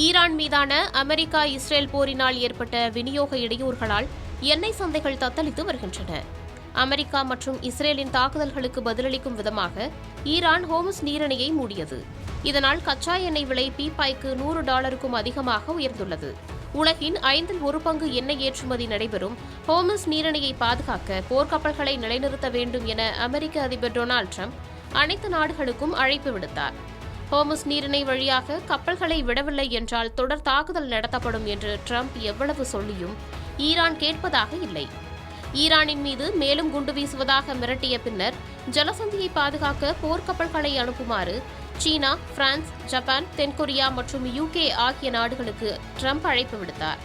Iran மீதான America Israel போரினால் ஏற்பட்ட விநியோக இடையூறுகளால் எண்ணெய் சந்தைகள் தத்தளித்து வருகின்றன. அமெரிக்கா மற்றும் இஸ்ரேலின் தாக்குதல்களுக்கு பதிலளிக்கும் விதமாக ஈரான் ஹோர்முஸ் நீரிணையை மூடியது. இதனால் கச்சா எண்ணெய் விலை பீப்பாய்க்கு $100க்கும் அதிகமாக உயர்ந்துள்ளது. உலகின் 1/5 பங்கு எண்ணெய் ஏற்றுமதி நடைபெறும் ஹோர்முஸ் நீரிணையை பாதுகாக்க போர்க்கப்பல்களை நிலைநிறுத்த வேண்டும் என அமெரிக்க அதிபர் டொனால்டு டிரம்ப் அனைத்து நாடுகளுக்கும் அழைப்பு விடுத்தார். ஹோர்முஸ் நீரிணை வழியாக கப்பல்களை விடவில்லை என்றால் தொடர் தாக்குதல் நடத்தப்படும் என்று ட்ரம்ப் எவ்வளவு சொல்லியும் ஈரான் கேட்பதாக இல்லை. ஈரானின் மீது மேலும் குண்டு வீசுவதாக மிரட்டிய பின்னர் ஜலசந்தியை பாதுகாக்க போர்க்கப்பல்களை அனுப்புமாறு சீனா, பிரான்ஸ், ஜப்பான், தென்கொரியா மற்றும் UK ஆகிய நாடுகளுக்கு ட்ரம்ப் அழைப்பு விடுத்தார்.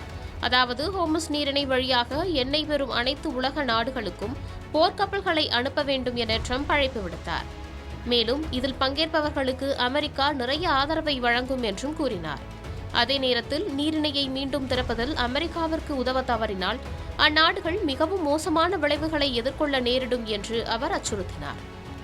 அதாவது ஹோர்முஸ் நீரிணை வழியாக எண்ணெய் பெறும் அனைத்து உலக நாடுகளுக்கும் போர்க்கப்பல்களை அனுப்ப வேண்டும் என ட்ரம்ப் அழைப்பு விடுத்தார். மேலும் இதில் பங்கேற்பவர்களுக்கு அமெரிக்கா நிறைய ஆதரவை வழங்கும் என்றும் கூறினார். அதே நேரத்தில் நீரிணையை மீண்டும் திறப்பதில் அமெரிக்காவிற்கு உதவ தவறினால் அந்நாடுகள் மிகவும் மோசமான விளைவுகளை எதிர்கொள்ள நேரிடும் என்று அவர் அச்சுறுத்தினார்.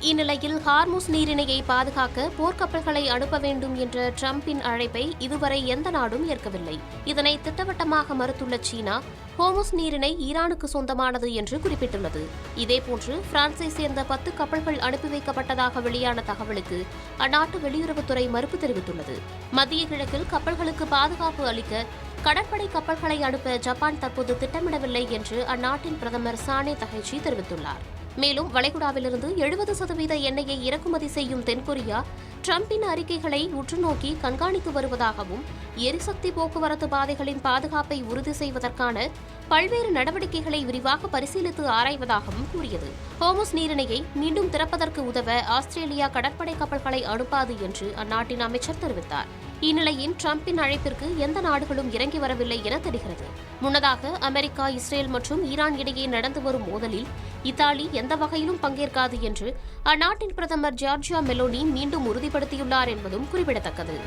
இந்நிலையில் ஹார்முஸ் நீரிணையை பாதுகாக்க போர்க்கப்பல்களை அனுப்ப வேண்டும் என்ற ட்ரம்பின் அழைப்பை இதுவரை எந்த நாடும் ஏற்கவில்லை. இதனை திட்டவட்டமாக மறுத்துள்ள சீனா ஹோர்முஸ் நீரிணை ஈரானுக்கு சொந்தமானது என்று குறிப்பிட்டுள்ளது. இதேபோன்று பிரான்ஸை சேர்ந்த 10 கப்பல்கள் அனுப்பி வைக்கப்பட்டதாக வெளியான தகவலுக்கு அந்நாட்டு வெளியுறவுத்துறை மறுப்பு தெரிவித்துள்ளது. மத்திய கிழக்கில் கப்பல்களுக்கு பாதுகாப்பு அளிக்க கடற்படை கப்பல்களை அனுப்ப ஜப்பான் தற்போது திட்டமிடவில்லை என்று அந்நாட்டின் பிரதமர் சானே தகைச்சி தெரிவித்துள்ளார். மேலும் வளைகுடாவிலிருந்து 70% எண்ணெயை இறக்குமதி செய்யும் தென்கொரியா ட்ரம்பின் அறிக்கைகளை உற்றுநோக்கி கண்காணித்து வருவதாகவும் எரிசக்தி போக்குவரத்து பாதைகளின் பாதுகாப்பை உறுதி செய்வதற்கான பல்வேறு நடவடிக்கைகளை விரிவாக பரிசீலித்து ஆராய்வதாகவும் கூறியது. ஹோர்முஸ் நீரிணையை மீண்டும் திறப்பதற்கு உதவ ஆஸ்திரேலியா கடற்படை கப்பல்களை அனுப்பாது என்று அந்நாட்டின் அமைச்சர் தெரிவித்தார். இந்நிலையில் ட்ரம்பின் அழைப்பிற்கு எந்த நாடுகளும் இறங்கி வரவில்லை என தெரிகிறது. முன்னதாக அமெரிக்கா, இஸ்ரேல் மற்றும் ஈரான் இடையே நடந்து வரும் மோதலில் இத்தாலி எந்த வகையிலும் பங்கேற்காது என்று அந்நாட்டின் பிரதமர் ஜார்ஜியா மெலோனி மீண்டும் உறுதிப்படுத்தியுள்ளார் என்பதும் குறிப்பிடத்தக்கது.